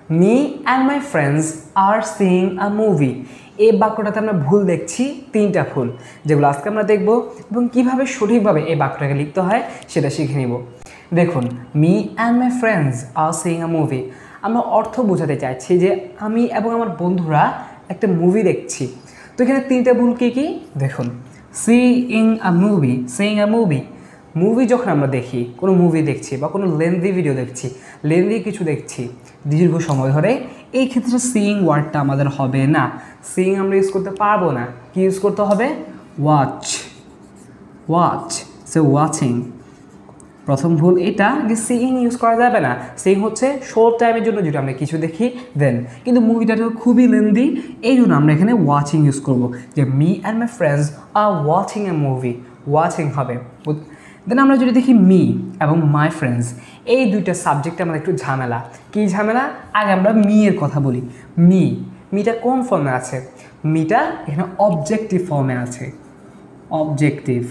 Me and my friends R seeing a movie. এই বাক্যটাতে আমরা ভুল দেখছি, তিনটা ভুল, যেগুলো আজকে আমরা দেখব এবং কীভাবে সঠিকভাবে এই বাক্যটাকে লিখতে হয় সেটা শিখে নিব। দেখুন, me and my friends R seeing a movie, আমরা অর্থ বোঝাতে চাইছি যে আমি এবং আমার বন্ধুরা একটা মুভি দেখছি। তো এখানে তিনটা ভুল কী কী দেখুন। সিইং আ মুভি, সিইং আ মুভি, মুভি যখন আমরা দেখি, কোনো মুভি দেখছি বা কোনো লেন্দি ভিডিও দেখছি, লেন্দি কিছু দেখছি দীর্ঘ সময় ধরে, এই ক্ষেত্রে সিইং ওয়ার্ডটা আমাদের হবে না। সিইং আমরা ইউজ করতে পারবো না। কি ইউজ করতে হবে? ওয়াচ, ওয়াচ, সে ওয়াচিং। প্রথম ভুল এটা যে সিইং ইউজ করা যাবে না। সিইং হচ্ছে শর্ট টাইমের জন্য যেটা আমরা কিছু দেখি দেন, কিন্তু মুভিটা খুবই লেন্দি, এই জন্য আমরা এখানে ওয়াচিং ইউজ করবো, যে me and my friends R watching a movie, watching হবে। দেন আমরা যদি দেখি মি এবং মাই ফ্রেন্ডস, এই দুইটা সাবজেক্টে আমাদের একটু ঝামেলা। কী ঝামেলা? আগে আমরা মি এর কথা বলি। মিটা কোন ফর্মে আছে? মিটা এখানে অবজেক্টিভ ফর্মে আছে। Objective,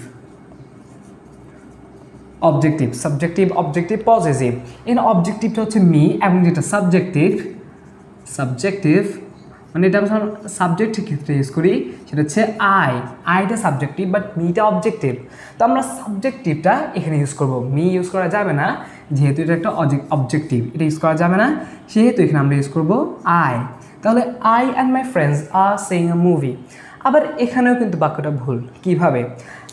objective, subjective, objective, positive. এখানে অবজেক্টিভটা হচ্ছে মি এবং যেটা সাবজেক্টিভ, সাবজেক্টিভ মানে এটা আমরা সাবজেক্টের ক্ষেত্রে ইউজ করি, সেটা হচ্ছে আইটা সাবজেক্টিভ বাট মিটা অবজেক্টিভ। তো আমরা সাবজেক্টিভটা এখানে ইউজ করব, মি ইউজ করা যাবে না, যেহেতু এটা একটা অবজেক্টিভ, এটা ইউজ করা যাবে না, সেহেতু এখানে আমরা ইউজ করব আই। তাহলে I and my friends R seeing a movie. আবার এখানেও কিন্তু বাক্যটা ভুল। কিভাবে?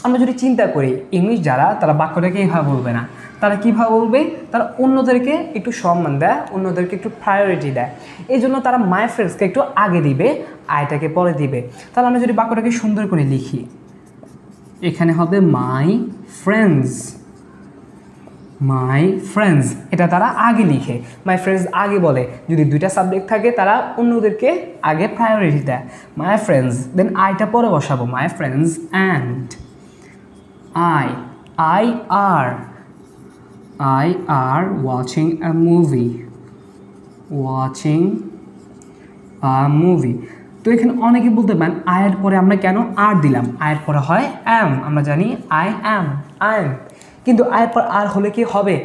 আমরা যদি চিন্তা করি, ইংলিশ যারা, তারা বাক্যটাকে এইভাবে বলবে না। তারা কীভাবে বলবে? তারা অন্যদেরকে একটু সম্মান দেয়, অন্যদেরকে একটু প্রায়োরিটি দেয়, এই জন্য তারা মাই ফ্রেন্ডসকে একটু আগে দিবে, আইটাকে পরে দিবে। তাহলে আমরা যদি বাক্যটাকে সুন্দর করে লিখি, এখানে হবে মাই ফ্রেন্ডস, মাই ফ্রেন্ডস, এটা তারা আগে লিখে, মাই ফ্রেন্ডস আগে বলে। যদি দুইটা সাবজেক্ট থাকে তারা অন্যদেরকে আগে প্রায়োরিটি দেয়, মাই ফ্রেন্ডস, দেন আইটা পরে বসাবো, মাই friends and I are watching a movie, watching a movie। তো এখানে অনেকে বলতে পারেন আয়ের পরে আমরা কেন আর দিলাম? আয়ের পরে হয় অ্যাম, আমরা জানি আই অ্যাম, কিন্তু আয়ের পর আর হলে কি হবে?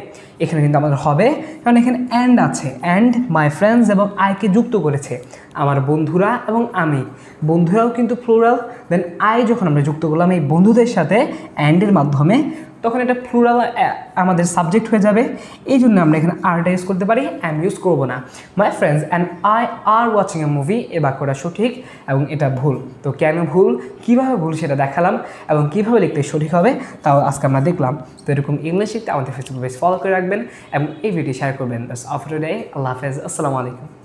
এখানে কিন্তু আমাদের হবে, কারণ এখানে অ্যান্ড আছে, অ্যান্ড মাই ফ্রেন্ডস এবং আইকে যুক্ত করেছে, আমার বন্ধুরা এবং আমি, বন্ধুরাও কিন্তু প্লুরাল। দেন আই যখন আমরা যুক্ত করলাম এই বন্ধুদের সাথে অ্যান্ডের মাধ্যমে, তখন এটা প্লুরাল আমাদের সাবজেক্ট হয়ে যাবে। এই জন্য আমরা এখানে আরটা ইউজ করতে পারি, অ্যাম ইউজ করবো না। My friends and I are watching a movie, এ বাক্যটা সঠিক এবং এটা ভুল। তো কেন ভুল, কীভাবে ভুল সেটা দেখালাম, এবং কীভাবে লিখতে সঠিক হবে তাও আজকে আমরা দেখলাম। তো এরকম ইংলিশ শিখতে আমাদের ফেসবুক পেজ ফলো করে রাখবেন এবং এই ভিডিও শেয়ার করবেন। That's all for today. আল্লাহ হাফেজ, আসসালামু আলাইকুম।